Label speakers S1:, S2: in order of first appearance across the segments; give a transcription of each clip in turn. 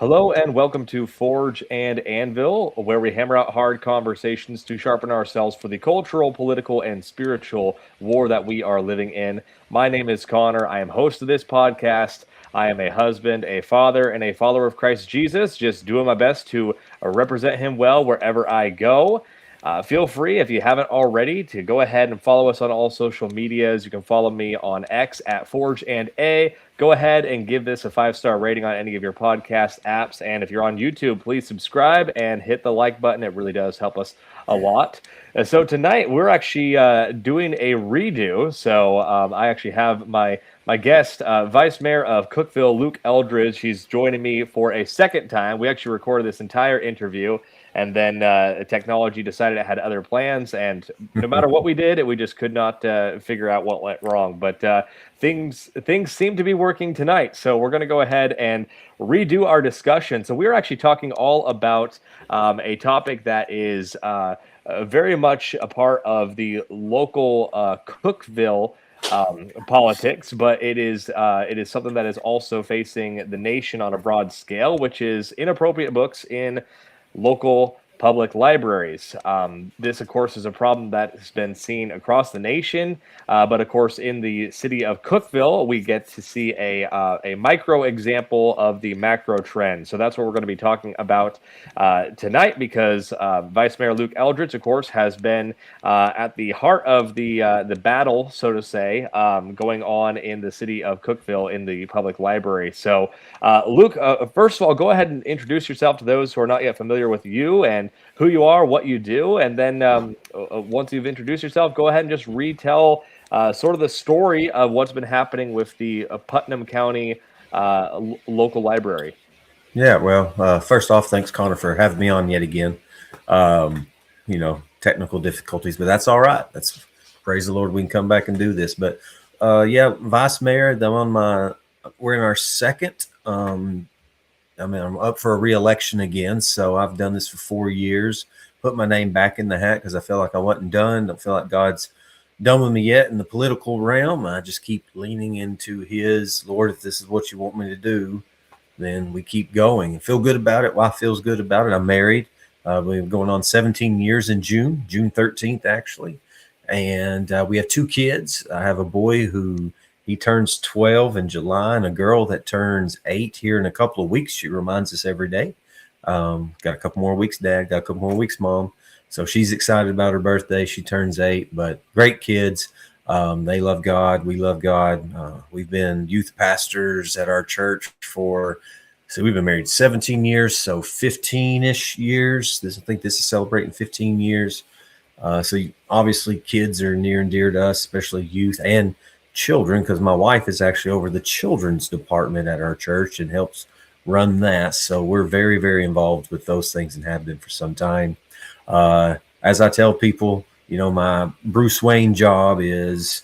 S1: Hello and welcome to Forge and Anvil, where we hammer out hard conversations to sharpen ourselves for the cultural, political, and spiritual war that we are living in. My name is Connor. I am host of this podcast. I am a husband, a father, and a follower of Christ Jesus, just doing my best to represent him well wherever I go. Feel free, if you haven't already, to go ahead and follow us on all social medias. You can follow me on X at Forge and A. Go ahead and give this a 5-star rating on any of your podcast apps. And if you're on YouTube, please subscribe and hit the like button. It really does help us a lot. So tonight we're actually doing a redo. So I actually have my guest, Vice Mayor of Cookeville, Luke Eldridge. He's joining me for a second time. We actually recorded this entire interview, and then technology decided it had other plans, and no matter what we did, we just could not figure out what went wrong. But things seem to be working tonight, so we're going to go ahead and redo our discussion. So we're actually talking all about a topic that is very much a part of the local Cookeville politics, but it is something that is also facing the nation on a broad scale, which is inappropriate books in local public libraries. This, of course, is a problem that has been seen across the nation, but of course, in the city of Cookeville, we get to see a micro example of the macro trend. So that's what we're going to be talking about tonight, because Vice Mayor Luke Eldridge, of course, has been at the heart of the battle, so to say, going on in the city of Cookeville in the public library. So, Luke, first of all, go ahead and introduce yourself to those who are not yet familiar with you and who you are, what you do, and then once you've introduced yourself, go ahead and just retell sort of the story of what's been happening with the Putnam County local library.
S2: Yeah, well, first off, thanks, Connor, for having me on yet again. Technical difficulties, but that's all right. That's praise the Lord, we can come back and do this. But yeah, Vice Mayor, we're in our second. I'm up for a re-election again, so I've done this for 4 years. Put my name back in the hat because I feel like I wasn't done. Don't feel like God's done with me yet in the political realm. I just keep leaning into His Lord. If this is what you want me to do, then we keep going and feel good about it. Wife feels good about it. I'm married. We're going on 17 years in June 13th, actually. And we have 2 kids. I have a boy who he turns 12 in July and a girl that turns 8 here in a couple of weeks. She reminds us every day. Got a couple more weeks, Dad. Got a couple more weeks, Mom. So she's excited about her birthday. She turns 8, but great kids. They love God. We love God. We've been youth pastors at our church we've been married 17 years, so 15-ish years. I think this is celebrating 15 years. So obviously kids are near and dear to us, especially youth and children, because my wife is actually over the children's department at our church and helps run that. So we're very, very involved with those things and have been for some time. As I tell people, my Bruce Wayne job is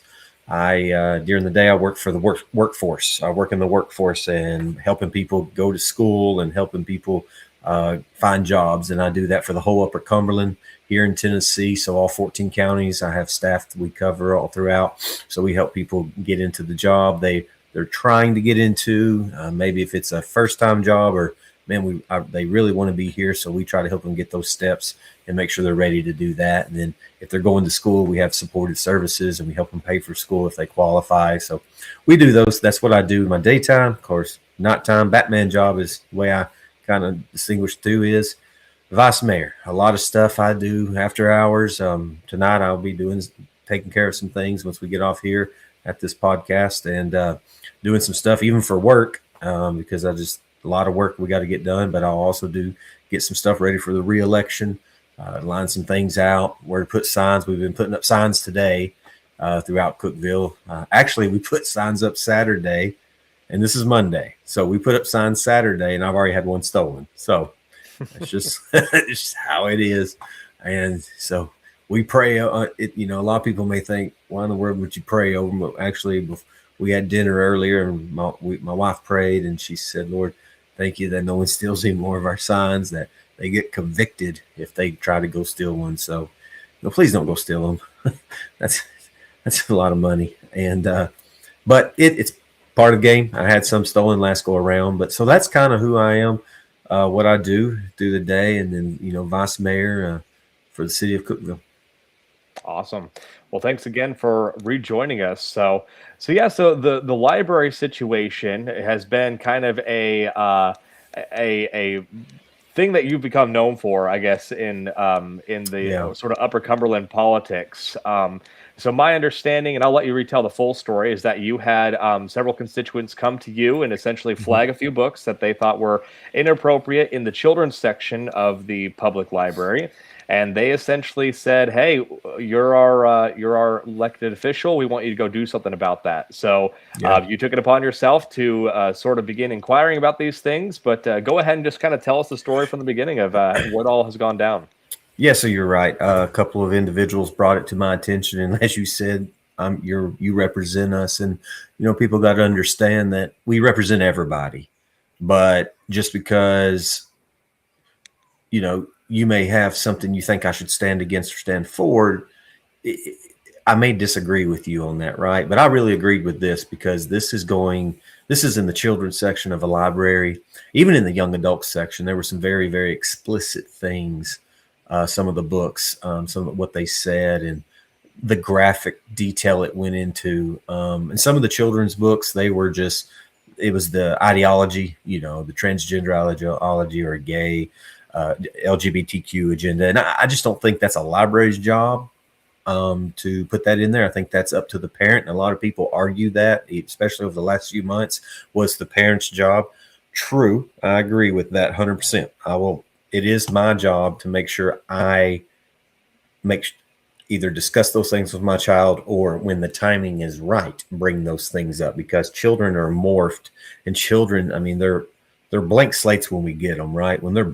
S2: during the day, I work for the workforce. I work in the workforce and helping people go to school and helping people find jobs. And I do that for the whole Upper Cumberland here in Tennessee. So all 14 counties, I have staff that we cover all throughout. So we help people get into the job they're trying to get into. Maybe if it's a first-time job or, man, they really want to be here. So we try to help them get those steps and make sure they're ready to do that. And then if they're going to school, we have supported services and we help them pay for school if they qualify. So we do those. That's what I do in my daytime. Of course, nighttime, Batman job is the way I kind of distinguish the two is Vice Mayor. A lot of stuff I do after hours. Tonight I'll be taking care of some things once we get off here at this podcast and doing some stuff even for work because a lot of work we got to get done, but I'll also get some stuff ready for the re-election, line some things out, where to put signs. We've been putting up signs today throughout Cookeville. Actually, we put signs up Saturday, and this is Monday. So we put up signs Saturday, and I've already had one stolen. So it's just it's just how it is. And so we pray. A lot of people may think, why in the world would you pray over them? But actually, we had dinner earlier, and my wife prayed, and she said, Lord, thank you that no one steals any more of our signs, that they get convicted if they try to go steal one. So, please don't go steal them. That's a lot of money. And but it's part of the game. I had some stolen last go around, but so that's kind of who I am. what I do through the day, and then vice mayor for the city of Cookeville.
S1: Awesome. Well, thanks again for rejoining us. So the library situation has been kind of a thing that you've become known for, I guess, in the
S2: Yeah.
S1: sort of Upper Cumberland politics. So my understanding, and I'll let you retell the full story, is that you had several constituents come to you and essentially
S2: Mhm.
S1: flag a few books that they thought were inappropriate in the children's section of the public library. And they essentially said, "Hey, you're our elected official. We want you to go do something about that." So
S2: Yeah.
S1: you took it upon yourself to sort of begin inquiring about these things. But go ahead and just kind of tell us the story from the beginning of what all has gone down.
S2: Yeah, so you're right. A couple of individuals brought it to my attention, and as you said, you represent us, and people got to understand that we represent everybody. But just because you may have something you think I should stand against or stand for, I may disagree with you on that, right? But I really agreed with this because this is in the children's section of a library. Even in the young adult section, there were some very, very explicit things. Some of the books, some of what they said, and the graphic detail it went into. And some of the children's books, it was the ideology, the transgender ideology or gay, LGBTQ agenda. And I just don't think that's a library's job to put that in there. I think that's up to the parent. And a lot of people argue that, especially over the last few months, was the parent's job. True. I agree with that 100%. It is my job to make sure I either discuss those things with my child, or when the timing is right, bring those things up, because children are morphed, and children, I mean, they're blank slates when we get them, right? When they are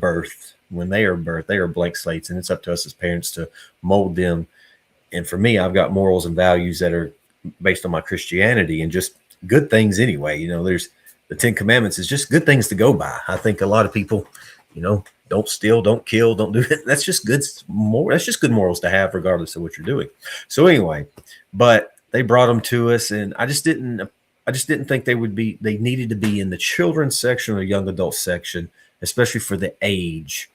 S2: birthed, they are blank slates, and it's up to us as parents to mold them. And for me, I've got morals and values that are based on my Christianity and just good things anyway. There's the 10 Commandments is just good things to go by. I think a lot of people, don't steal, don't kill, don't do it. That's just good morals to have, regardless of what you're doing. So anyway, but they brought them to us, and I just didn't think they needed to be in the children's section or young adult section, especially for the age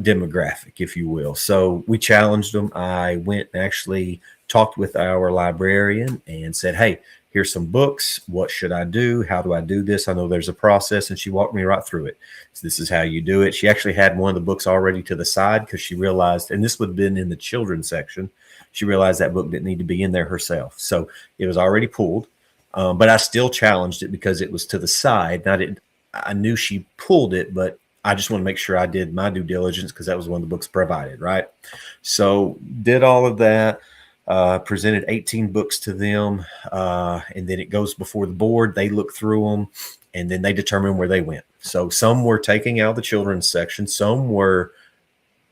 S2: demographic, if you will. So we challenged them. I went and actually talked with our librarian and said, "Hey, here's some books. What should I do? How do I do this? I know there's a process." And she walked me right through it. So this is how you do it. She actually had one of the books already to the side because she realized, and this would have been in the children's section, she realized that book didn't need to be in there herself. So it was already pulled. But I still challenged it because it was to the side. And I knew she pulled it, but I just want to make sure I did my due diligence because that was one of the books provided, right? So did all of that, presented 18 books to them, and then it goes before the board. They look through them, and then they determine where they went. So some were taken out of the children's section. Some were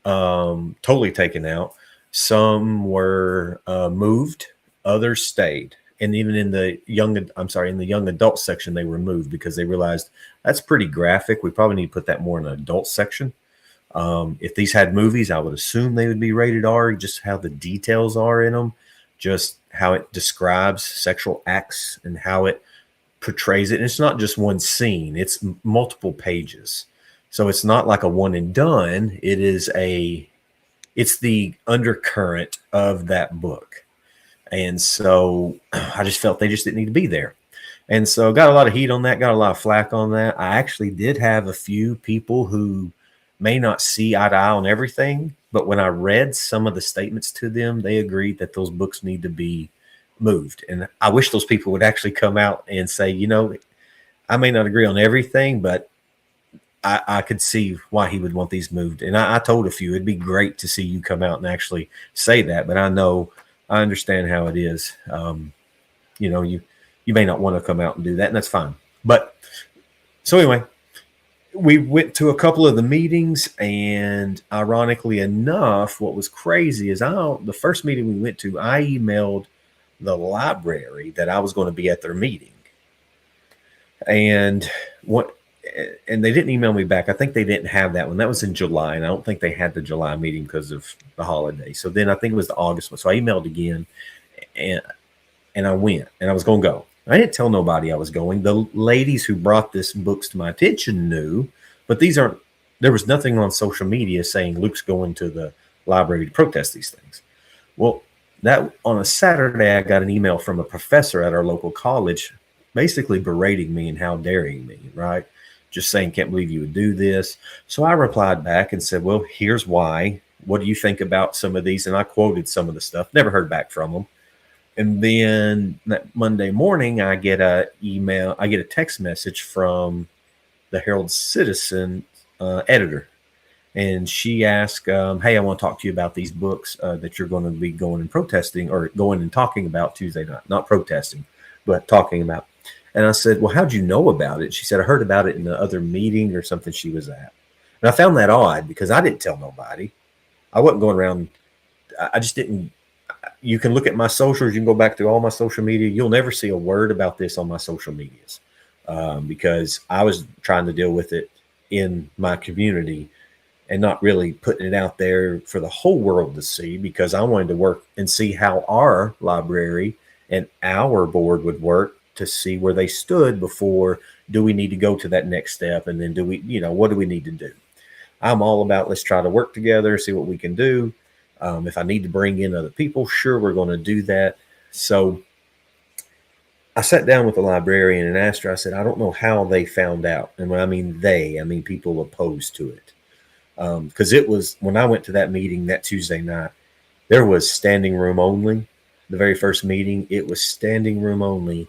S2: totally taken out. Some were moved. Others stayed. And even in the young adult section, they were moved because they realized that's pretty graphic. We probably need to put that more in an adult section. If these had movies, I would assume they would be rated R, just how the details are in them, just how it describes sexual acts and how it portrays it. And it's not just one scene, it's multiple pages. So it's not like a one and done. It's the undercurrent of that book. And so I just felt they just didn't need to be there. And so got a lot of heat on that, got a lot of flack on that. I actually did have a few people who may not see eye to eye on everything, but when I read some of the statements to them, they agreed that those books need to be moved. And I wish those people would actually come out and say, I may not agree on everything, but I could see why he would want these moved. And I told a few, it'd be great to see you come out and actually say that, but I understand how it is. You may not want to come out and do that, and that's fine. But so anyway, we went to a couple of the meetings, and ironically enough, what was crazy is the first meeting we went to, I emailed the library that I was going to be at their meeting. And they didn't email me back. I think they didn't have that one. That was in July, and I don't think they had the July meeting because of the holiday. So then I think it was the August one. So I emailed again, and I went, and I was going to go. I didn't tell nobody I was going. The ladies who brought this books to my attention knew, but these aren't there was nothing on social media saying Luke's going to the library to protest these things. Well, that on a Saturday, I got an email from a professor at our local college, basically berating me and how daring me, right? Just saying, can't believe you would do this. So I replied back and said, well, here's why. What do you think about some of these? And I quoted some of the stuff, never heard back from them. And then that Monday morning, I get a text message from the Herald Citizen editor. And she asked, hey, I want to talk to you about these books that you're going to be going and protesting or going and talking about Tuesday night. Not protesting, but talking about. And I said, well, how'd you know about it? She said, I heard about it in the other meeting or something she was at. And I found that odd because I didn't tell nobody. I wasn't going around. I just didn't. You can look at my socials. You can go back through all my social media. You'll never see a word about this on my social medias because I was trying to deal with it in my community and not really putting it out there for the whole world to see because I wanted to work and see how our library and our board would work to see where they stood before do we need to go to that next step and then do we, what do we need to do? I'm all about let's try to work together, see what we can do. If I need to bring in other people, sure, we're going to do that. So I sat down with the librarian and asked her, I said, I don't know how they found out. And when I mean they, I mean people opposed to it. Because it was when I went to that meeting that Tuesday night, there was standing room only. The very first meeting, it was standing room only,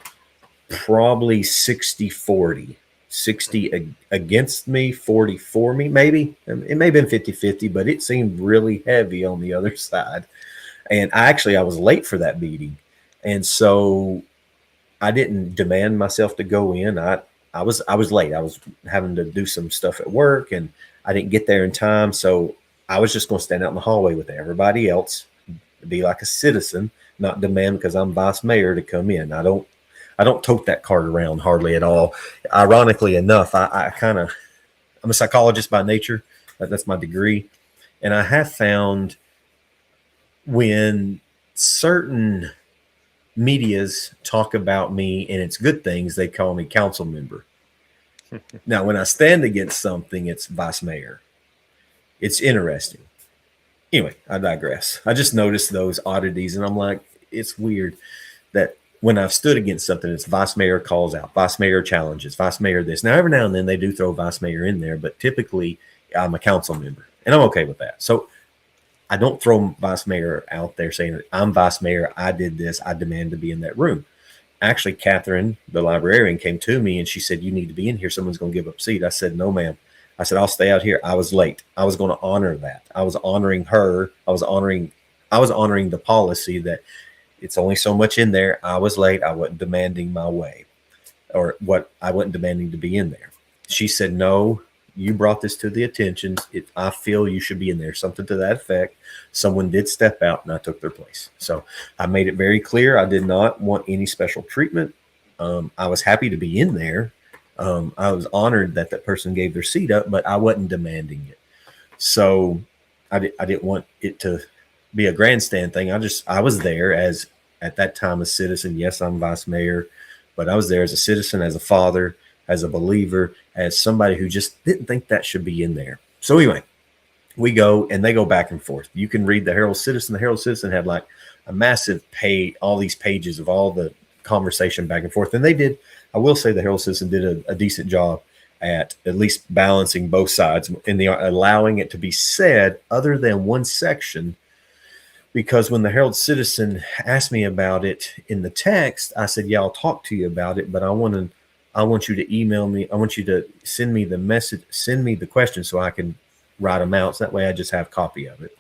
S2: probably 60-40, 60 against me, 40 for me, maybe. It may have been 50-50, but it seemed really heavy on the other side. And I was late for that meeting. And so I didn't demand myself to go in. I was late. I was having to do some stuff at work and I didn't get there in time. So I was just going to stand out in the hallway with everybody else, be like a citizen, not demand because I'm vice mayor to come in. I don't tote that card around hardly at all. Ironically enough, I'm a psychologist by nature. That's my degree. And I have found when certain medias talk about me and it's good things, they call me council member. Now, when I stand against something, it's vice mayor. It's interesting. Anyway, I digress. I just noticed those oddities, and I'm like, it's weird that when I've stood against something, it's vice mayor calls out, vice mayor challenges, vice mayor this. Now, every now and then they do throw vice mayor in there, but typically I'm a council member, and I'm okay with that. So I don't throw vice mayor out there saying, I'm vice mayor, I did this, I demand to be in that room. Actually, Catherine, the librarian, came to me and she said, you need to be in here. Someone's going to give up a seat. I said, no, ma'am. I said, I'll stay out here. I was late. I was going to honor that. I was honoring her. I was honoring the policy that it's only so much in there. I was late. I wasn't demanding my way or what I wasn't demanding to be in there. She said, no, you brought this to the attention. I feel you should be in there, something to that effect. Someone did step out and I took their place. So I made it very clear. I did not want any special treatment. I was happy to be in there. I was honored that that person gave their seat up, but I wasn't demanding it. So I didn't want it to be a grandstand thing. I was there as at that time a citizen. Yes, I'm vice mayor, but I was there as a citizen, as a father, as a believer, as somebody who just didn't think that should be in there. So anyway, we go and they go back and forth. You can read the Herald Citizen. The Herald Citizen had like a massive all these pages of all the conversation back and forth. And they did, I will say the Herald Citizen did a decent job at least balancing both sides in the allowing it to be said other than one section. Because when the Herald Citizen asked me about it in the text, I said, yeah, I'll talk to you about it, but I want you to email me. I want you to send me the message, send me the question so I can write them out. So that way I just have a copy of it.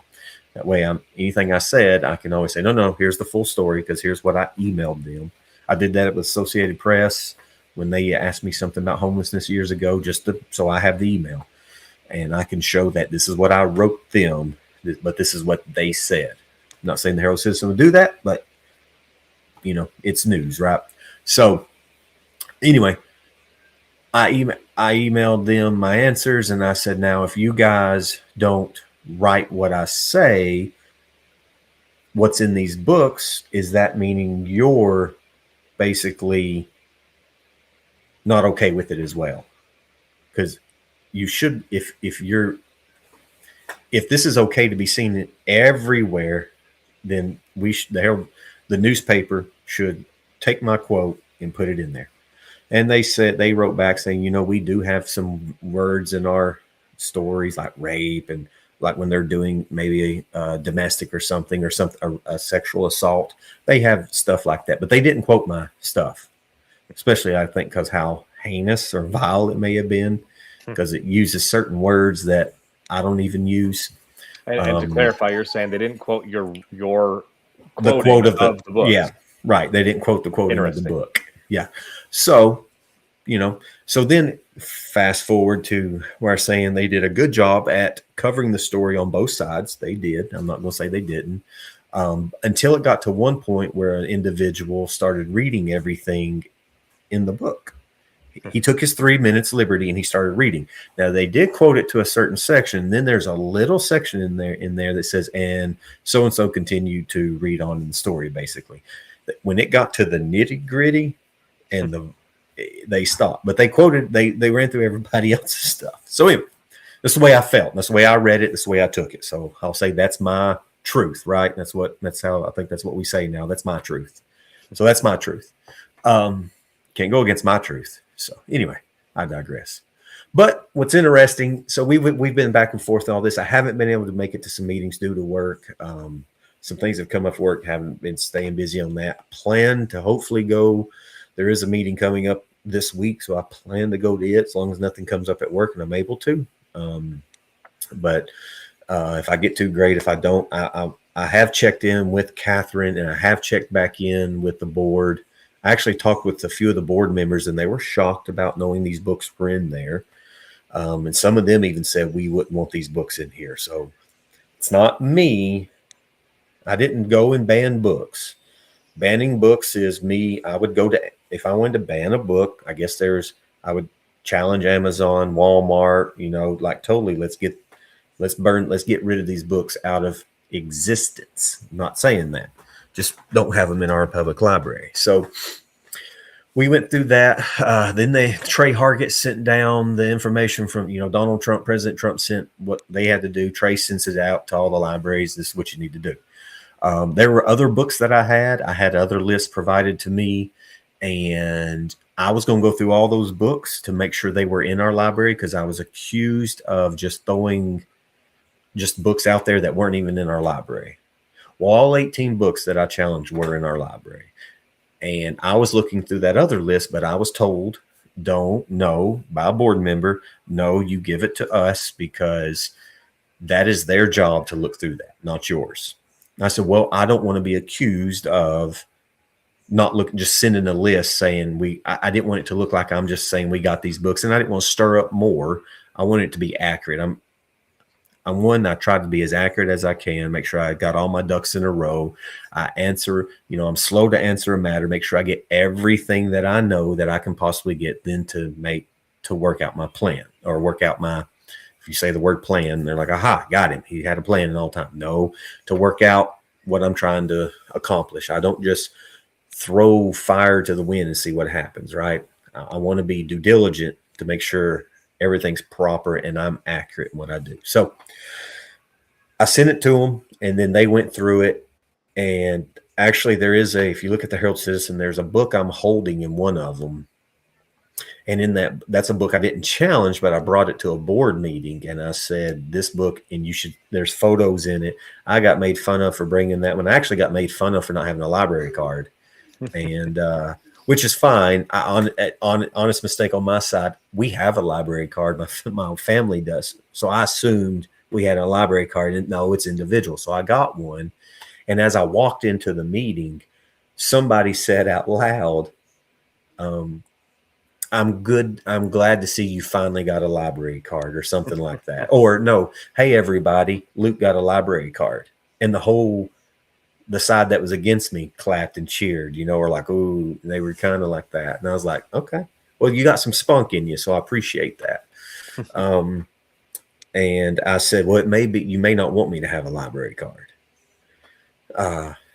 S2: That way anything I said, I can always say, no, here's the full story because here's what I emailed them. I did that with Associated Press when they asked me something about homelessness years ago, so I have the email and I can show that this is what I wrote them, but this is what they said. I'm not saying the Herald Citizen would do that, but it's news, right? So anyway, I emailed them my answers and I said, now, if you guys don't write what I say, what's in these books, is that meaning you're basically not okay with it as well? Because you should, if this is okay to be seen everywhere, then the newspaper should take my quote and put it in there. And they wrote back saying, we do have some words in our stories like rape, and like when they're doing maybe a domestic or something, a sexual assault, they have stuff like that. But they didn't quote my stuff, especially I think because how heinous or vile it may have been, because it uses certain words that I don't even use.
S1: And to clarify, you're saying they didn't quote your
S2: the quote of the
S1: book.
S2: Yeah, right. They didn't quote the quoting of the book. Yeah. So, so then fast forward to where I'm saying they did a good job at covering the story on both sides. They did. I'm not going to say they didn't. Until it got to one point where an individual started reading everything in the book. He took his 3 minutes liberty and he started reading. Now they did quote it to a certain section. Then there's a little section in there that says, and so continued to read on in the story. Basically, when it got to the nitty gritty, and they stopped. But they ran through everybody else's stuff. So anyway, that's the way I felt. That's the way I read it. That's the way I took it. So I'll say that's my truth, right? That's how I think that's what we say now. That's my truth. So that's my truth. Can't go against my truth. So anyway, I digress. But what's interesting, so we've been back and forth on all this. I haven't been able to make it to some meetings due to work. Some things have come up for work. Haven't been staying busy on that. I plan to hopefully go. There is a meeting coming up this week, so I plan to go to it as long as nothing comes up at work and I'm able to. But if I get to, great. If I don't, I have checked in with Catherine and I have checked back in with the board. I actually talked with a few of the board members and they were shocked about knowing these books were in there. And some of them even said we wouldn't want these books in here. So it's not me. I didn't go and ban books. Banning books is me. I would go to, if I wanted to ban a book, I guess I would challenge Amazon, Walmart, like totally let's get rid of these books out of existence. I'm not saying that. Just don't have them in our public library. So we went through that. Then Trey Hargett sent down the information from, Donald Trump, President Trump sent what they had to do. Trey sends it out to all the libraries. This is what you need to do. There were other books that I had other lists provided to me, and I was going to go through all those books to make sure they were in our library because I was accused of just throwing just books out there that weren't even in our library. Well, all 18 books that I challenged were in our library. And I was looking through that other list, but I was told, by a board member, no, you give it to us because that is their job to look through that, not yours. I said, well, I don't want to be accused of not looking, just sending a list saying I didn't want it to look like I'm just saying we got these books, and I didn't want to stir up more. I wanted it to be accurate. I tried to be as accurate as I can, make sure I got all my ducks in a row. I answer, I'm slow to answer a matter, make sure I get everything that I know that I can possibly get, then to work out my plan or work out my, if you say the word plan, they're like, aha, got him. He had a plan in all time. No, to work out what I'm trying to accomplish. I don't just throw fire to the wind and see what happens, right? I want to be due diligent to make sure everything's proper and I'm accurate in what I do. So I sent it to them and then they went through it. And actually if you look at the Herald Citizen, there's a book I'm holding in one of them. And in that's a book I didn't challenge, but I brought it to a board meeting and I said, this book, and there's photos in it. I got made fun of for bringing that one. I actually got made fun of for not having a library card, and which is fine. Honest mistake on my side. We have a library card. My family does. So I assumed we had a library card, and no, it's individual. So I got one. And as I walked into the meeting, somebody said out loud, I'm glad to see you finally got a library card or something like that. Or no, hey, everybody, Luke got a library card. And the side that was against me clapped and cheered, or like, ooh, they were kind of like that. And I was like, okay, well, you got some spunk in you. So I appreciate that. And I said, well, it may be, you may not want me to have a library card.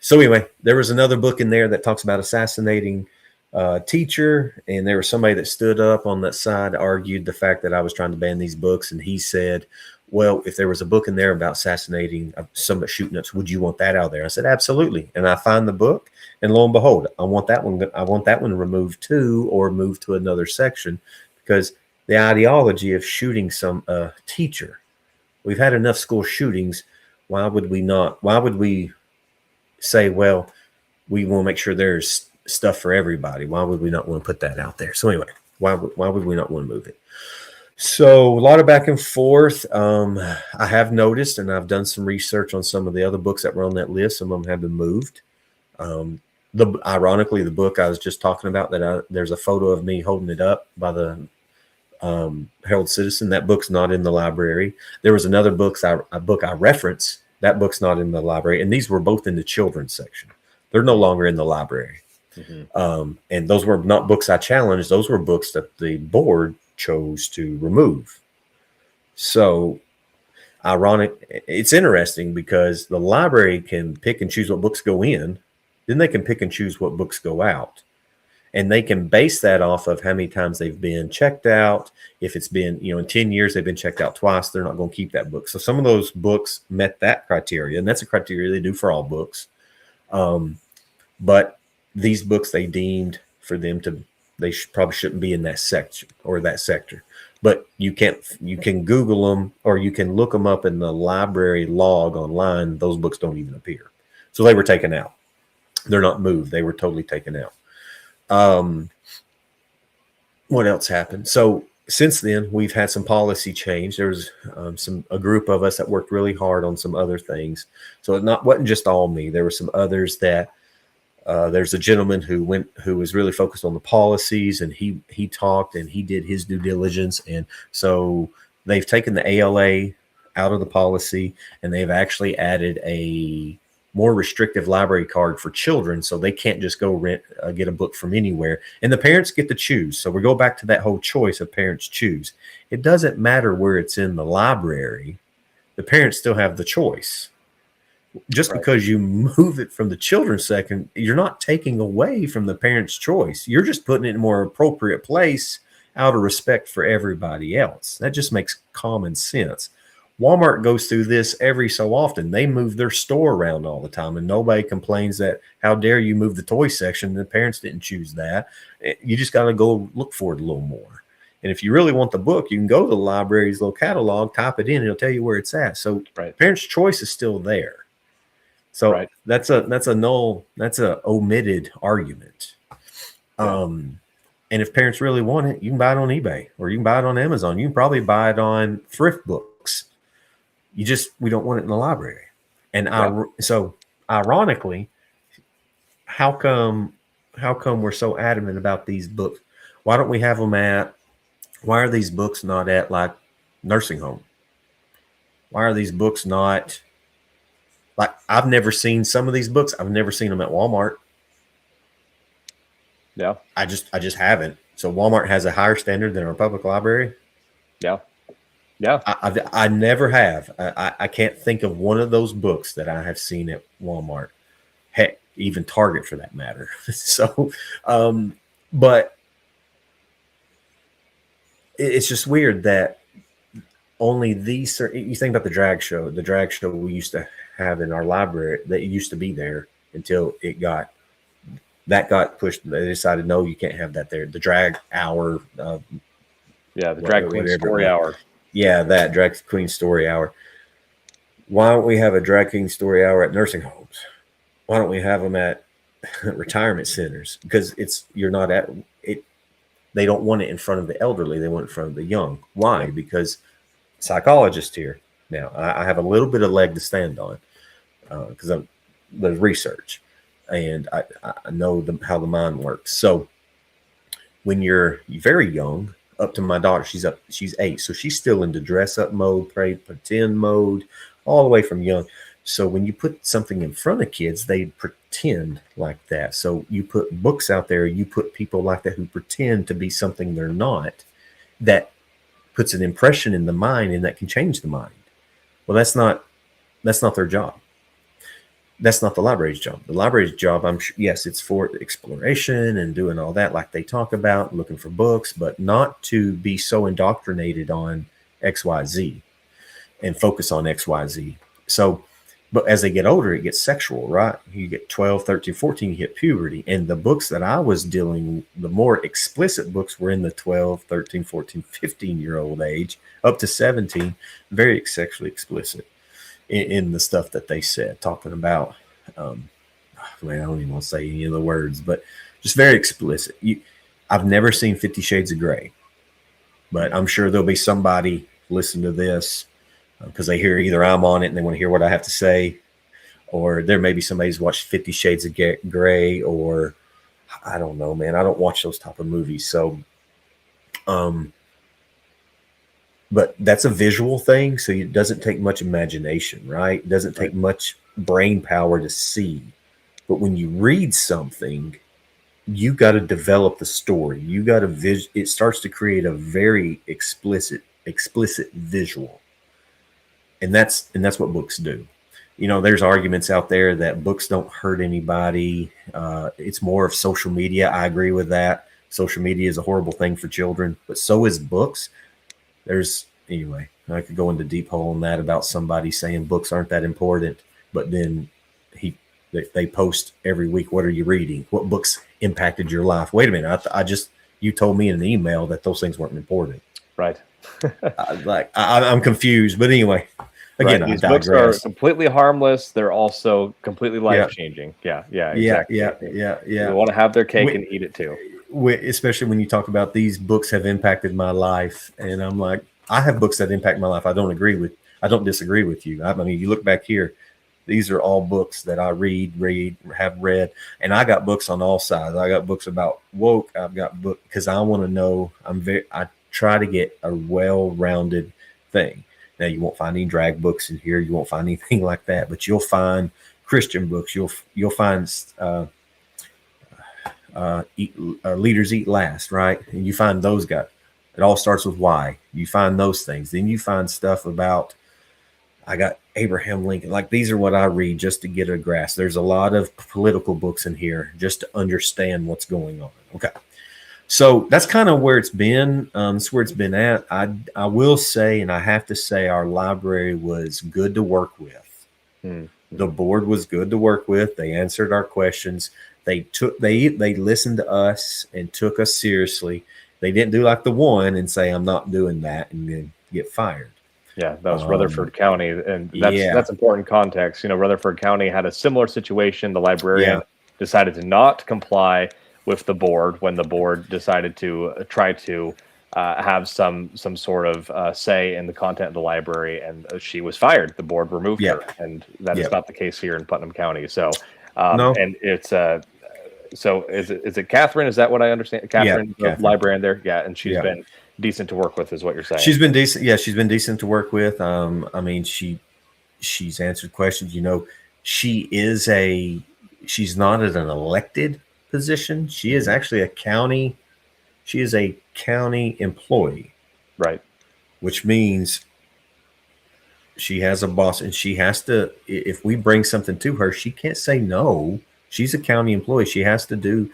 S2: So anyway, there was another book in there that talks about assassinating teacher, and there was somebody that stood up on that side, argued the fact that I was trying to ban these books, and he said, well, if there was a book in there about assassinating somebody, shooting us, would you want that out there? I said, absolutely. And I find the book, and lo and behold, I want that one removed too, or moved to another section, because the ideology of shooting some teacher, we've had enough school shootings. Why would we say, well, we want to make sure there's stuff for everybody? Why would we not want to put that out there? So anyway, why would we not want to move it? So a lot of back and forth. I have noticed, and I've done some research on some of the other books that were on that list. Some of them have been moved. Ironically, the book I was just talking about, there's a photo of me holding it up by the Herald Citizen. That book's not in the library. There was another book I reference. That book's not in the library, and these were both in the children's section. They're no longer in the library. Mm-hmm. And those were not books I challenged. Those were books that the board chose to remove. So ironic. It's interesting because the library can pick and choose what books go in. Then they can pick and choose what books go out. And they can base that off of how many times they've been checked out. If it's been, in 10 years, they've been checked out twice, they're not going to keep that book. So some of those books met that criteria, and that's a criteria they do for all books. But these books they deemed for them to, probably shouldn't be in that section or that sector. But you can Google them, or you can look them up in the library log online. Those books don't even appear. So they were taken out. They're not moved. They were totally taken out. What else happened? So since then, we've had some policy change. There was a group of us that worked really hard on some other things. So it wasn't just all me. There were some others that there's a gentleman who was really focused on the policies, and he talked and he did his due diligence. And so they've taken the ALA out of the policy, and they've actually added a more restrictive library card for children, so they can't just go get a book from anywhere, and the parents get to choose. So we go back to that whole choice of parents choose. It doesn't matter where it's in the library, the parents still have the choice. Just right. Because you move it from the children's section, you're not taking away from the parents' choice. You're just putting it in a more appropriate place out of respect for everybody else. That just makes common sense. Walmart goes through this every so often. They move their store around all the time, and nobody complains that, how dare you move the toy section? The parents didn't choose that. You just got to go look for it a little more. And if you really want the book, you can go to the library's little catalog, type it in, and it'll tell you where it's at. So right. Parents' choice is still there. So right. that's a omitted argument. Yeah. And if parents really want it, you can buy it on eBay, or you can buy it on Amazon. You can probably buy it on thrift books. We don't want it in the library. And so ironically, how come we're so adamant about these books? Why don't we have them why are these books not at like nursing home? Why are these books not like, I've never seen some of these books. I've never seen them at Walmart.
S1: Yeah.
S2: I just haven't. So Walmart has a higher standard than our public library.
S1: Yeah. Yeah,
S2: I never have. I can't think of one of those books that I have seen at Walmart. Heck, even Target for that matter. So, but it's just weird that only these. You think about the drag show we used to have in our library that used to be there until got pushed. They decided, no, you can't have that there. The drag hour.
S1: The drag queen story hour.
S2: Yeah, that drag queen story hour. Why don't we have a drag queen story hour at nursing homes? Why don't we have them at retirement centers? Because you're not at it. They don't want it in front of the elderly. They want it in front of the young. Why? Because psychologists here. Now, I have a little bit of leg to stand on because there's research, and I know how the mind works. So when you're very young, up to my daughter, she's 8, so she's still into dress up mode, pretend mode, all the way from young. So when you put something in front of kids, they pretend like that. So you put books out there, you put people like that who pretend to be something they're not. That puts an impression in the mind, and that can change the mind. Well, that's not their job. That's not the library's job. The library's job, I'm sure, yes, it's for exploration and doing all that, like they talk about, looking for books, but not to be so indoctrinated on XYZ and focus on XYZ. So, but as they get older, it gets sexual, right? You get 12, 13, 14, you hit puberty. And the books that I was dealing, the more explicit books were in the 12, 13, 14, 15-year-old age, up to 17, very sexually explicit in the stuff that they said, talking about, I don't even want to say any of the words, but just very explicit. I've never seen 50 Shades of Grey, but I'm sure there'll be somebody listen to this because they hear either I'm on it and they want to hear what I have to say, or there may be somebody who's watched 50 Shades of Grey, or I don't know, man. I don't watch those type of movies. So, but that's a visual thing. So it doesn't take much imagination, right? It doesn't take much brain power to see. But when you read something, you got to develop the story. You got to it starts to create a very explicit visual. And that's what books do. You know, there's arguments out there that books don't hurt anybody. It's more of social media. I agree with that. Social media is a horrible thing for children, but so is books. Anyway, I could go into deep hole on that about somebody saying books aren't that important, but then they post every week, what are you reading? What books impacted your life? Wait a minute, you told me in an email that those things weren't important.
S1: Right.
S2: I'm confused, but anyway. Again,
S1: right. These books are completely harmless. They're also completely life-changing. Yeah, exactly.
S2: Yeah.
S1: They want to have their cake and eat it too.
S2: Especially when you talk about these books have impacted my life, and I'm like, I have books that impact my life. I don't disagree with you. I mean, you look back here, these are all books that I have read, and I got books on all sides. I got books about woke. I've got books because I want to know. I try to get a well-rounded thing. Now, you won't find any drag books in here. You won't find anything like that, but you'll find Christian books. You'll find Leaders Eat Last, right? And you find those guys. It all starts with why. You find those things. Then you find stuff about, I got Abraham Lincoln. Like, these are what I read just to get a grasp. There's a lot of political books in here just to understand what's going on. Okay. So that's kind of where it's been. That's where it's been at. I will say, and I have to say, our library was good to work with. Mm-hmm. The board was good to work with. They answered our questions. They listened to us and took us seriously. They didn't do like the one and say, I'm not doing that, and then get fired.
S1: Yeah, that was Rutherford County. And that's important context. You know, Rutherford County had a similar situation. The librarian decided to not comply with the board when the board decided to try to have some sort of say in the content of the library, and she was fired. The board removed her, and that is not the case here in Putnam County. So, no. And it's so is it Catherine? Is that what I understand? Catherine, the librarian there, and she's been decent to work with, is what you're saying. She's been decent.
S2: Yeah, she's been decent to work with. I mean, she's answered questions. You know, she's not at an elected position. She is actually a county employee,
S1: right?
S2: Which means she has a boss, and she has to, if we bring something to her, she can't say no. She's a county employee. She has to do,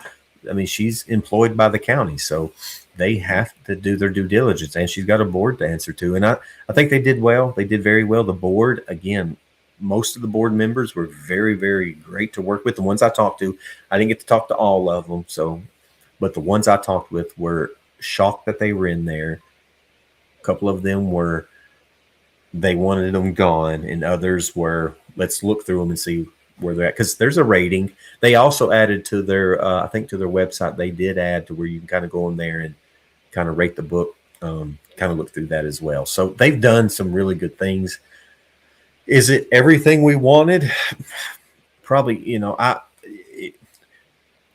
S2: I mean, she's employed by the county, so they have to do their due diligence, and she's got a board to answer to. And I think they did well. They did very well. The board, again, most of the board members were very, very great to work with. The ones I talked to, I didn't get to talk to all of them. But the ones I talked with were shocked that they were in there. A couple of them they wanted them gone, and others were, let's look through them and see where they're at. Because there's a rating. They also added to their, I think to their website, they did add to where you can kind of go in there and kind of rate the book, kind of look through that as well. So they've done some really good things. Is it everything we wanted? Probably, you know,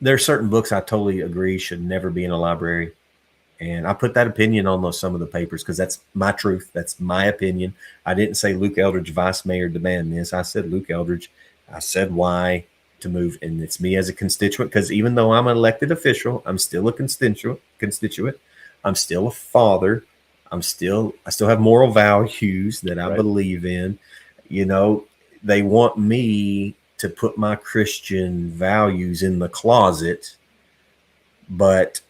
S2: there are certain books I totally agree should never be in a library. And I put that opinion on some of the papers because that's my truth. That's my opinion. I didn't say Luke Eldridge, vice mayor, demand this. I said Luke Eldridge. I said why to move. And it's me as a constituent, because even though I'm an elected official, I'm still a constituent. I'm still a father. I still have moral values that I believe in. You know, they want me to put my Christian values in the closet, but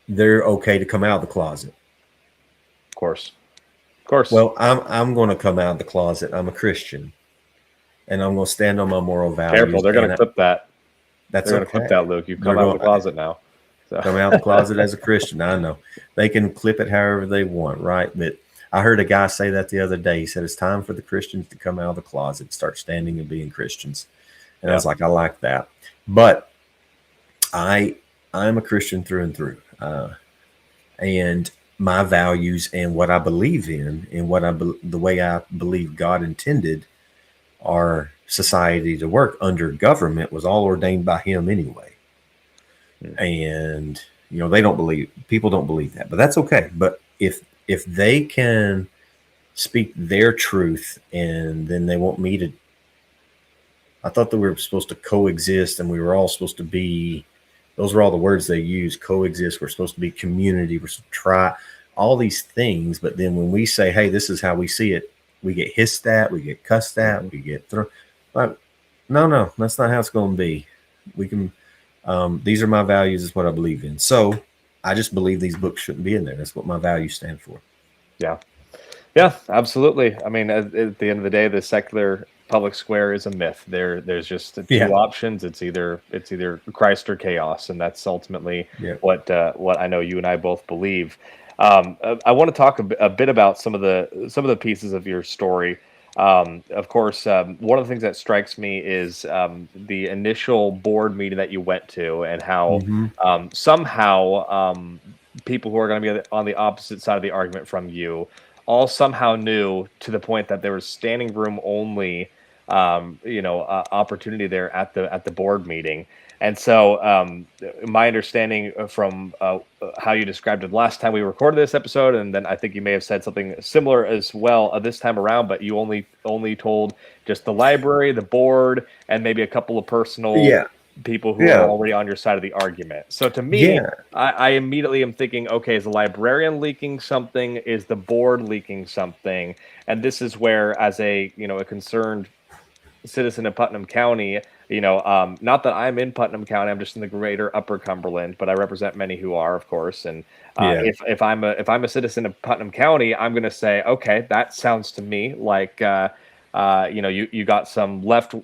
S2: they're okay to come out of the closet.
S1: Of course.
S2: Well, I'm going to come out of the closet. I'm a Christian, and I'm going to stand on my moral values.
S1: Careful, they're going to clip that.
S2: That's
S1: they're going to clip that, Luke. You've come out of the closet now. So.
S2: Come out of the closet as a Christian. I know they can clip it however they want, right? But I heard a guy say that the other day. He said it's time for the Christians to come out of the closet, start standing and being Christians. And I was like, I like that. But I'm a Christian through and through, and my values and what I believe in and what the way I believe God intended our society to work under government was all ordained by Him anyway. And people don't believe that, but that's okay. But if they can speak their truth, and then they want me to, I thought that we were supposed to coexist, and we were all supposed to be, those were all the words they use, coexist. We're supposed to be community. We're supposed to try all these things. But then when we say, hey, this is how we see it, we get hissed at, we get cussed at, we get thrown. Like, no, that's not how it's going to be. We can, these are my values, is what I believe in. So I just believe these books shouldn't be in there. That's what my values stand for.
S1: Yeah, absolutely. I mean, at the end of the day, the secular public square is a myth. There's just two options. It's either Christ or chaos, and that's ultimately what I know you and I both believe. I want to talk a bit about some of the pieces of your story. Of course, one of the things that strikes me is the initial board meeting that you went to, and how somehow people who are going to be on the opposite side of the argument from you all somehow knew, to the point that there was standing room only opportunity there at the board meeting. And so my understanding from how you described it last time we recorded this episode, and then I think you may have said something similar as well this time around, but you only told just the library, the board, and maybe a couple of personal people who are already on your side of the argument. So to me, I immediately am thinking, okay, is the librarian leaking something? Is the board leaking something? And this is where, as a concerned citizen of Putnam County, not that I'm in Putnam County, I'm just in the greater Upper Cumberland, but I represent many who are, of course. And if I'm a citizen of Putnam County, I'm going to say, okay, that sounds to me like you got some left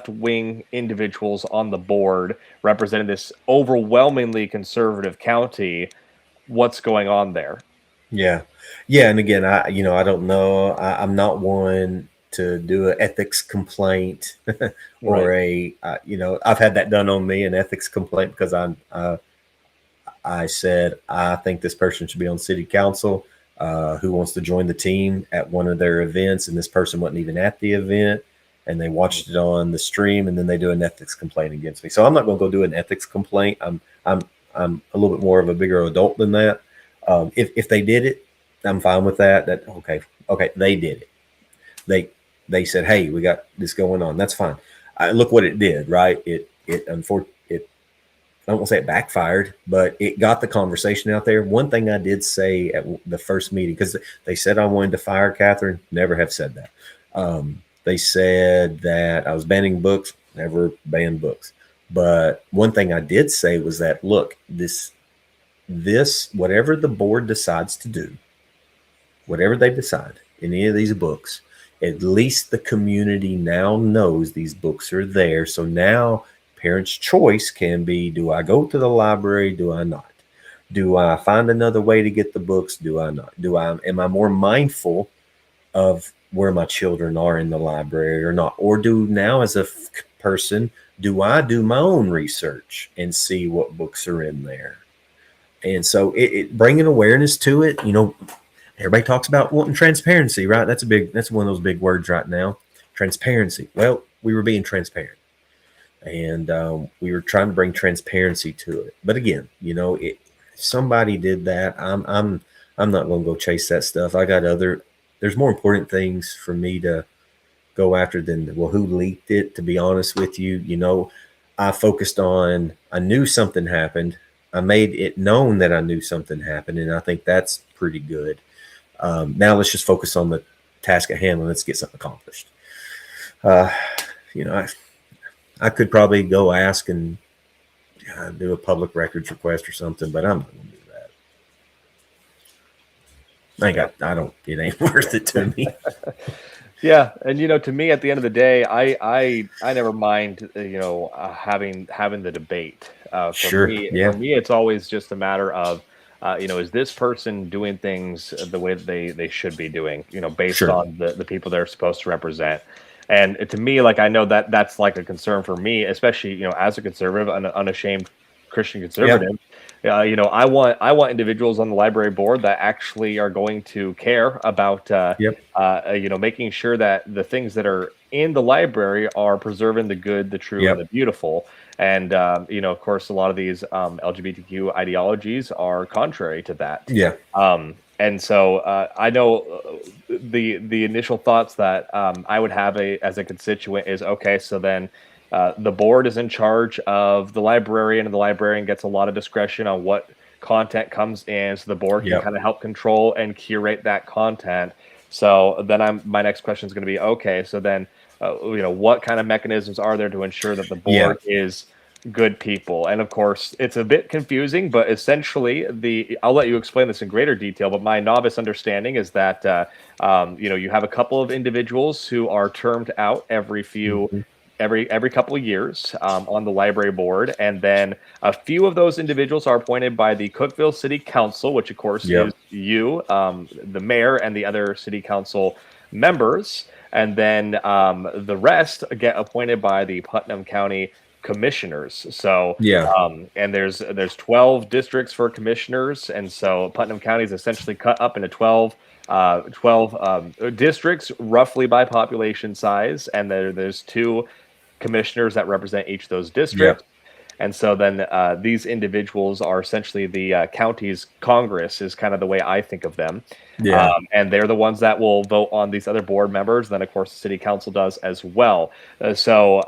S1: wing individuals on the board representing this overwhelmingly conservative county. What's going on there?
S2: Yeah. And again, I don't know. I'm not one to do an ethics complaint or I've had that done on me, an ethics complaint, because I said, I think this person should be on city council, who wants to join the team at one of their events. And this person wasn't even at the event, and they watched it on the stream, and then they do an ethics complaint against me. So I'm not going to go do an ethics complaint. I'm a little bit more of a bigger adult than that. If they did it, I'm fine with that. Okay, they did it. They said, hey, we got this going on. That's fine. Look what it did, right? It unfortunately, I don't want to say it backfired, but it got the conversation out there. One thing I did say at the first meeting, because they said I wanted to fire Catherine, never have said that. They said that I was banning books, never banned books. But one thing I did say was that, look, this whatever the board decides to do, whatever they decide in any of these books, at least the community now knows these books are there. So now parents' choice can be, do I go to the library? Do I not? Do I find another way to get the books? Do I not? Am I more mindful of where my children are in the library or not? Or do now, as a person, do I do my own research and see what books are in there? And so it bringing awareness to it, everybody talks about wanting transparency, right? That's one of those big words right now. Transparency. Well, we were being transparent, and we were trying to bring transparency to it. But again, if somebody did that, I'm not going to go chase that stuff. There's more important things for me to go after than, who leaked it, to be honest with you. I focused on, I knew something happened. I made it known that I knew something happened, and I think that's pretty good. Now let's just focus on the task at hand, and let's get something accomplished. I could probably go ask and do a public records request or something, but I'm not going to do that. I don't. It ain't worth it to me.
S1: Yeah, and to me, at the end of the day, I never mind, having the debate.
S2: Sure.
S1: For
S2: Yeah.
S1: me, it's always just a matter of, is this person doing things the way that they should be doing, based
S2: Sure.
S1: on the people they're supposed to represent. And to me, like, I know that that's like a concern for me, especially, as a conservative, an unashamed Christian conservative. I want individuals on the library board that actually are going to care about,
S2: Yep.
S1: making sure that the things that are in the library are preserving the good, the true, and
S2: Yep.
S1: the beautiful. And of course, a lot of these LGBTQ ideologies are contrary to that.
S2: Yeah.
S1: And so I know the initial thoughts that I would have as a constituent is, okay, so then the board is in charge of the librarian, and the librarian gets a lot of discretion on what content comes in, so the board can
S2: Yep.
S1: kind of help control and curate that content. So then my next question is going to be, okay, so then what kind of mechanisms are there to ensure that the board is good people? And of course, it's a bit confusing, but essentially I'll let you explain this in greater detail, but my novice understanding is that you have a couple of individuals who are termed out every couple of years on the library board, and then a few of those individuals are appointed by the Cookeville City Council, which of course is you, the mayor, and the other city council members, and then the rest get appointed by the Putnam County commissioners. So and there's 12 districts for commissioners, and so Putnam County is essentially cut up into 12 districts roughly by population size, and there's 2 commissioners that represent each of those districts. And so then these individuals are essentially the county's Congress, is kind of the way I think of them. And they're the ones that will vote on these other board members. Then, of course, the city council does as well. So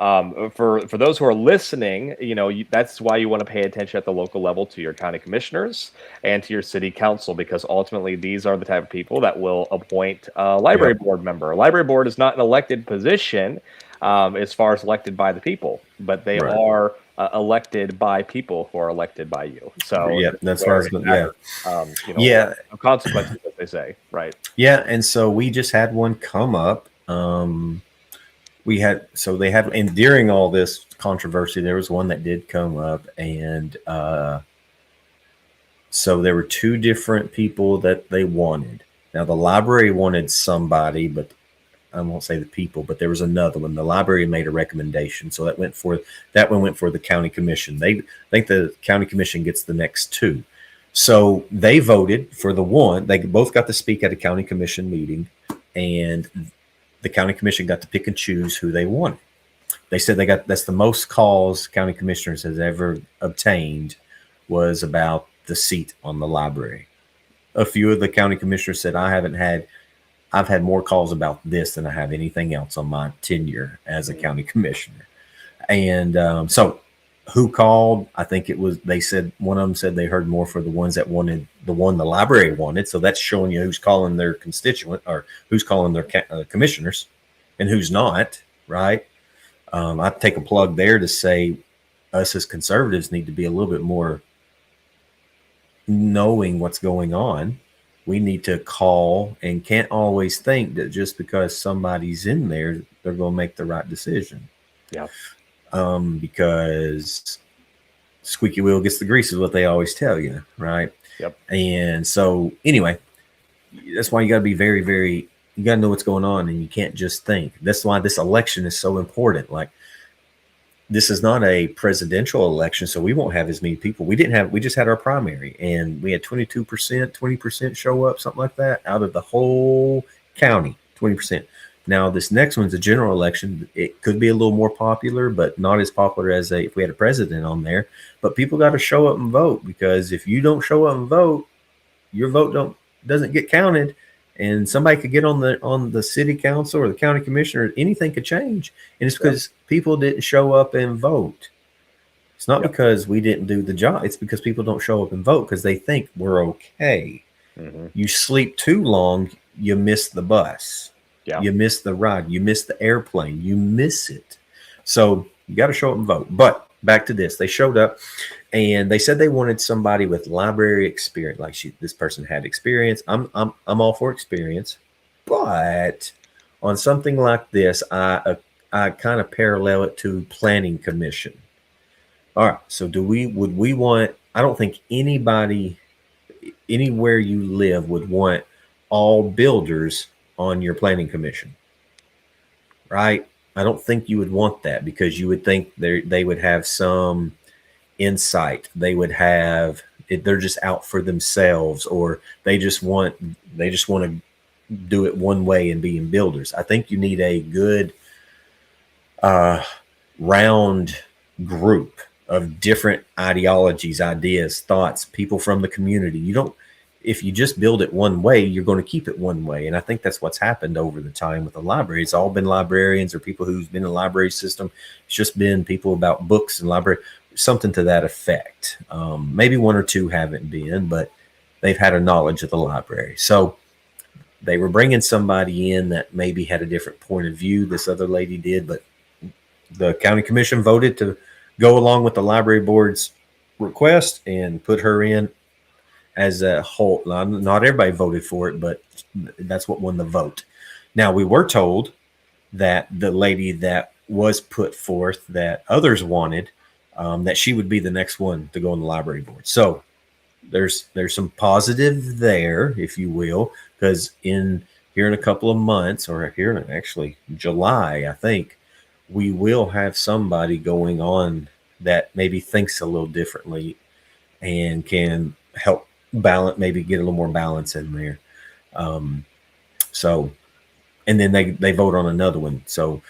S1: for those who are listening, that's why you want to pay attention at the local level to your county commissioners and to your city council, because ultimately these are the type of people that will appoint a library board member. A library board is not an elected position as far as elected by the people, but they are elected by people who are elected by you. So
S2: that's what I was going.
S1: Consequences, as they say, right?
S2: Yeah, and so we just had one come up. They had, and during all this controversy, there was one that did come up, and so there were 2 different people that they wanted. Now the library wanted somebody, but I won't say the people, but there was another one. The library made a recommendation, so that one went for the county commission. They think the county commission gets the next 2, so they voted for the one. They both got to speak at a county commission meeting, and the county commission got to pick and choose who they wanted. They said that's the most calls county commissioners has ever obtained, was about the seat on the library. A few of the county commissioners said, I've had more calls about this than I have anything else on my tenure as a county commissioner. And so who called? I think they said, one of them said they heard more for the ones that wanted the one the library wanted. So that's showing you who's calling their constituent, or who's calling their commissioners, and who's not, right? I take a plug there to say us as conservatives need to be a little bit more knowing what's going on. We need to call, and can't always think that just because somebody's in there, they're going to make the right decision.
S1: Yeah.
S2: Because squeaky wheel gets the grease is what they always tell you, right?
S1: Yep.
S2: And so anyway, that's why you got to be very, very, you got to know what's going on, and you can't just think. That's why this election is so important. Like, this is not a presidential election, so we won't have as many people. We just had our primary, and we had 22%, 20% show up, something like that, out of the whole county, 20%. Now, this next one's a general election. It could be a little more popular, but not as popular as if we had a president on there. But people got to show up and vote, because if you don't show up and vote, your vote doesn't get counted. And somebody could get on the city council or the county commissioner. Anything could change, and it's because people didn't show up and vote. It's not because we didn't do the job. It's because people don't show up and vote because they think we're okay. Mm-hmm. You sleep too long, you miss the bus. Yeah. You miss the ride. You miss the airplane. You miss it. So you got to show up and vote. But back to this, they showed up and they said they wanted somebody with library experience. Like this person had experience. I'm all for experience, but on something like this, I kind of parallel it to planning commission. All right. So would we want, I don't think anybody anywhere you live would want all builders on your planning commission. Right? I don't think you would want that, because you would think they would have some insight. They would have they're just out for themselves, or they just want to do it one way and be in builders. I think you need a good round group of different ideologies, ideas, thoughts, people from the community. If you just build it one way, you're going to keep it one way. And I think that's what's happened over the time with the library. It's all been librarians or people who's been in the library system. It's just been people about books and library, something to that effect. Maybe one or two haven't been, but they've had a knowledge of the library. So they were bringing somebody in that maybe had a different point of view. This other lady did, but the county commission voted to go along with the library board's request and put her in as a whole. Not everybody voted for it, but that's what won the vote. Now, we were told that the lady that was put forth that others wanted, that she would be the next one to go on the library board. So there's some positive there, if you will, because here in a couple of months, or here in actually July, I think, we will have somebody going on that maybe thinks a little differently and can help balance, maybe get a little more balance in there. So, and then they vote on another one. So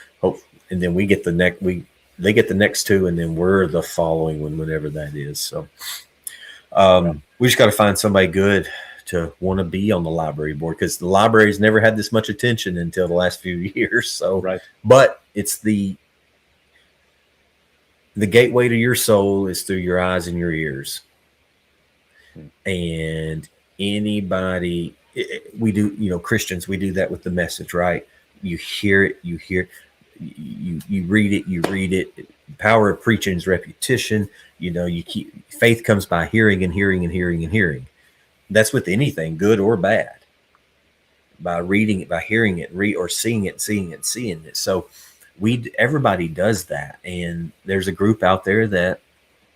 S2: and then we get they get the next two, and then we're the following one, whenever that is. So, we just got to find somebody good to want to be on the library board, because the library's never had this much attention until the last few years. So,
S1: right.
S2: But it's the gateway to your soul is through your eyes and your ears. And anybody, we do, Christians, we do that with the message, right? You hear it, you read it. The power of preaching is repetition. Faith comes by hearing and hearing and hearing and hearing. That's with anything, good or bad. By reading it, by hearing it, or seeing it, seeing it. So everybody does that. And there's a group out there that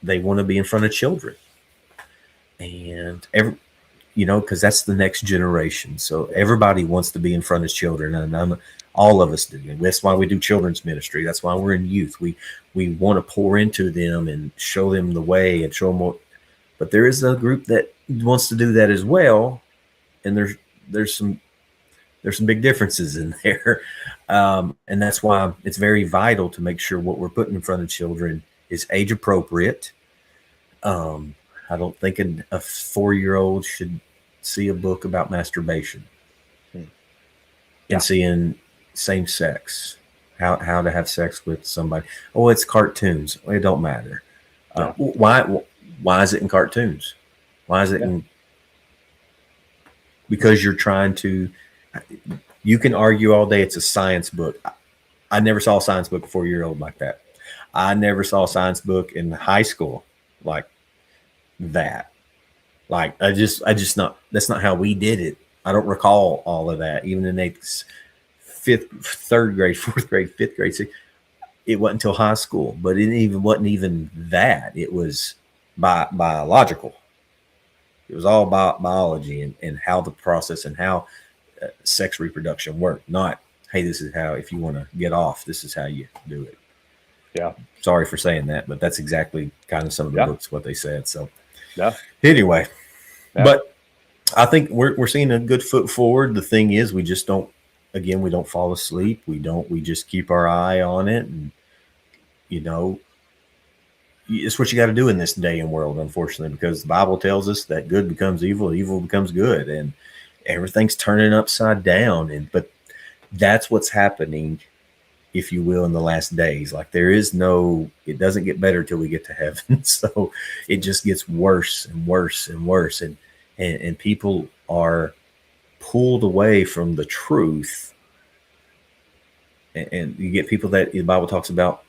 S2: they want to be in front of children. And because that's the next generation. So everybody wants to be in front of children, and all of us do. And that's why we do children's ministry. That's why we're in youth. We want to pour into them and show them the way and show them what. But there is a group that wants to do that as well, and there's some big differences in there, and that's why it's very vital to make sure what we're putting in front of children is age appropriate. I don't think a 4-year-old should see a book about masturbation and seeing same sex, how to have sex with somebody. Oh, it's cartoons. It don't matter. Why is it in cartoons? Why is it in? Because you're trying to. You can argue all day it's a science book. I never saw a science book 4-year-old like that. I never saw a science book in high school like that. Like that's not how we did it. I don't recall all of that. Even in third grade, fourth grade, fifth grade, it wasn't until high school. But it wasn't even that. It was biological. It was all about biology and how the process and how sex reproduction worked. Not, hey, this is how, if you want to get off, this is how you do it.
S1: Yeah.
S2: Sorry for saying that, but that's exactly kind of some of the books, what they said. So
S1: anyway,
S2: but I think we're seeing a good foot forward. The thing is, we just don't fall asleep. We just keep our eye on it. And, it's what you got to do in this day and world, unfortunately, because the Bible tells us that good becomes evil, evil becomes good, and everything's turning upside down. But that's what's happening, if you will, in the last days. Like it doesn't get better till we get to heaven. So it just gets worse and worse and worse. And people are pulled away from the truth. And you get people that the Bible talks about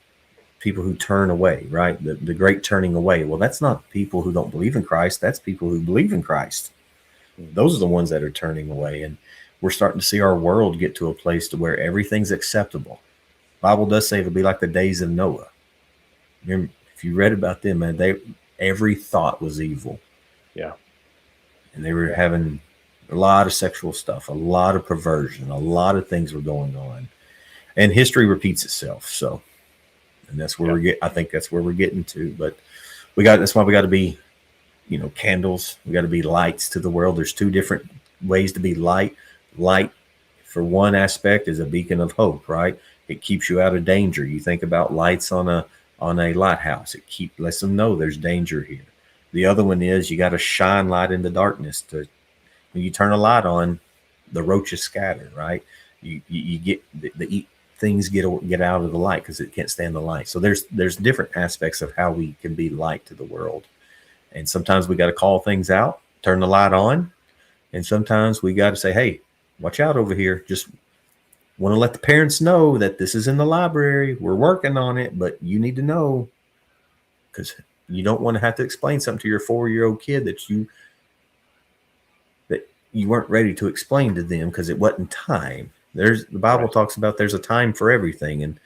S2: people who turn away, right? The great turning away. Well, that's not people who don't believe in Christ. That's people who believe in Christ. Those are the ones that are turning away. And we're starting to see our world get to a place to where everything's acceptable. The Bible does say it'll be like the days of Noah. If you read about them, man, every thought was evil.
S1: Yeah.
S2: And they were having a lot of sexual stuff, a lot of perversion, a lot of things were going on. And history repeats itself. So, and that's where I think that's where we're getting to. But that's why we got to be, candles. We got to be lights to the world. There's two different ways to be light. Light, for one aspect, is a beacon of hope, right? It keeps you out of danger. You think about lights on a lighthouse. It lets them know there's danger here. The other one is you got to shine light in the darkness. When you turn a light on, the roaches scatter, right? You get the things get out of the light because it can't stand the light. So there's different aspects of how we can be light to the world. And sometimes we got to call things out, turn the light on. And sometimes we got to say, hey, watch out over here. Just want to let the parents know that this is in the library. We're working on it, but you need to know, because you don't want to have to explain something to your 4-year-old kid that you weren't ready to explain to them because it wasn't time. The Bible talks about there's a time for everything, and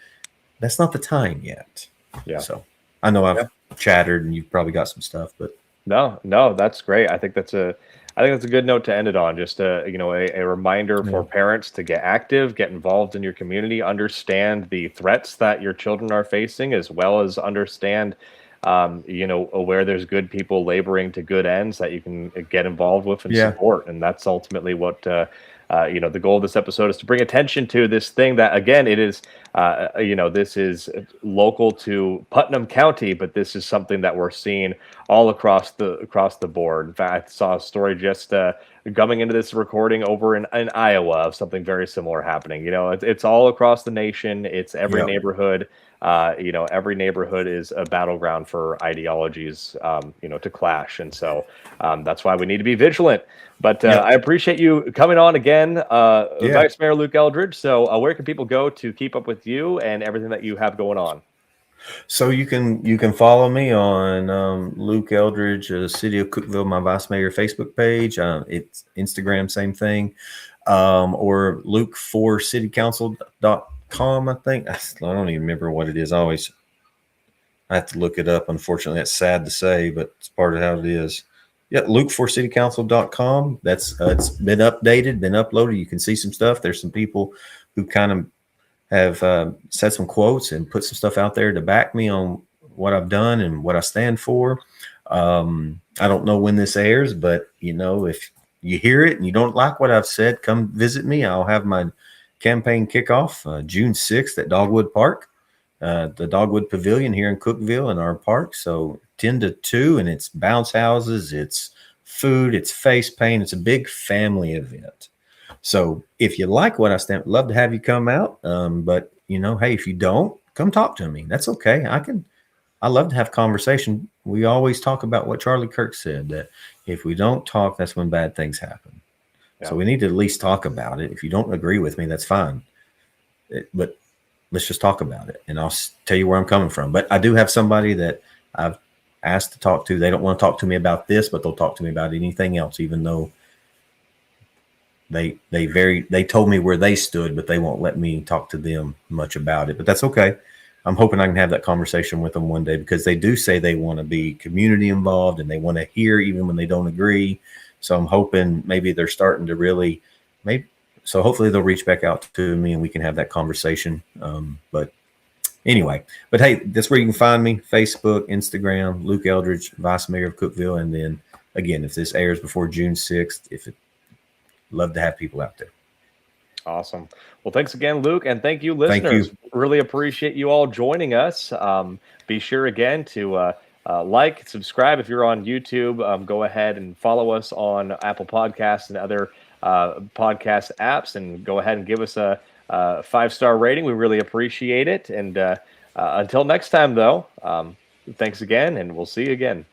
S2: that's not the time yet.
S1: Yeah.
S2: So I know I've chattered and you've probably got some stuff, but
S1: no, that's great. I think that's a good note to end it on. Just a reminder for parents to get active, get involved in your community, understand the threats that your children are facing, as well as understand, where there's good people laboring to good ends that you can get involved with and support. And that's ultimately what, the goal of this episode is to bring attention to this thing that, again, it is, this is local to Putnam County, but this is something that we're seeing all across the board. In fact, I saw a story just coming into this recording over in Iowa of something very similar happening. It's all across the nation. It's every neighborhood. Every neighborhood is a battleground for ideologies, to clash. And so that's why we need to be vigilant. But I appreciate you coming on again, Vice Mayor Luke Eldridge. So where can people go to keep up with you and everything that you have going on?
S2: So you can follow me on Luke Eldridge, City of Cookeville, my Vice Mayor Facebook page. It's Instagram, same thing, or luke4citycouncil.com. I think I don't even remember what it is. I have to look it up. Unfortunately, that's sad to say, but it's part of how it is. Yeah, luke4citycouncil.com. That's it's been updated, been uploaded. You can see some stuff. There's some people who kind of have said some quotes and put some stuff out there to back me on what I've done and what I stand for. I don't know when this airs, but if you hear it and you don't like what I've said, come visit me. I'll have my campaign kickoff June 6th at Dogwood Park, the Dogwood Pavilion here in Cookeville in our park. So 10 to 2, and it's bounce houses, it's food, it's face paint. It's a big family event. So if you like what I stand, love to have you come out. But hey, if you don't, come talk to me. That's okay. I love to have conversation. We always talk about what Charlie Kirk said, that if we don't talk, that's when bad things happen. Yeah. So we need to at least talk about it. If you don't agree with me, that's fine. But let's just talk about it, and I'll tell you where I'm coming from. But I do have somebody that I've asked to talk to. They don't want to talk to me about this, but they'll talk to me about anything else, even though they told me where they stood, but they won't let me talk to them much about it. But that's okay. I'm hoping I can have that conversation with them one day, because they do say they want to be community involved and they want to hear even when they don't agree. So I'm hoping maybe they're starting to really so hopefully they'll reach back out to me and we can have that conversation. But anyway, hey, that's where you can find me: Facebook, Instagram, Luke Eldridge, Vice Mayor of Cookeville. And then again, if this airs before June 6th, love to have people out there.
S1: Awesome. Well, thanks again, Luke. And thank you, listeners. Thank you. Really appreciate you all joining us. Be sure again to like, subscribe. If you're on YouTube, go ahead and follow us on Apple Podcasts and other podcast apps, and go ahead and give us a 5-star rating. We really appreciate it. And until next time, though, thanks again, and we'll see you again.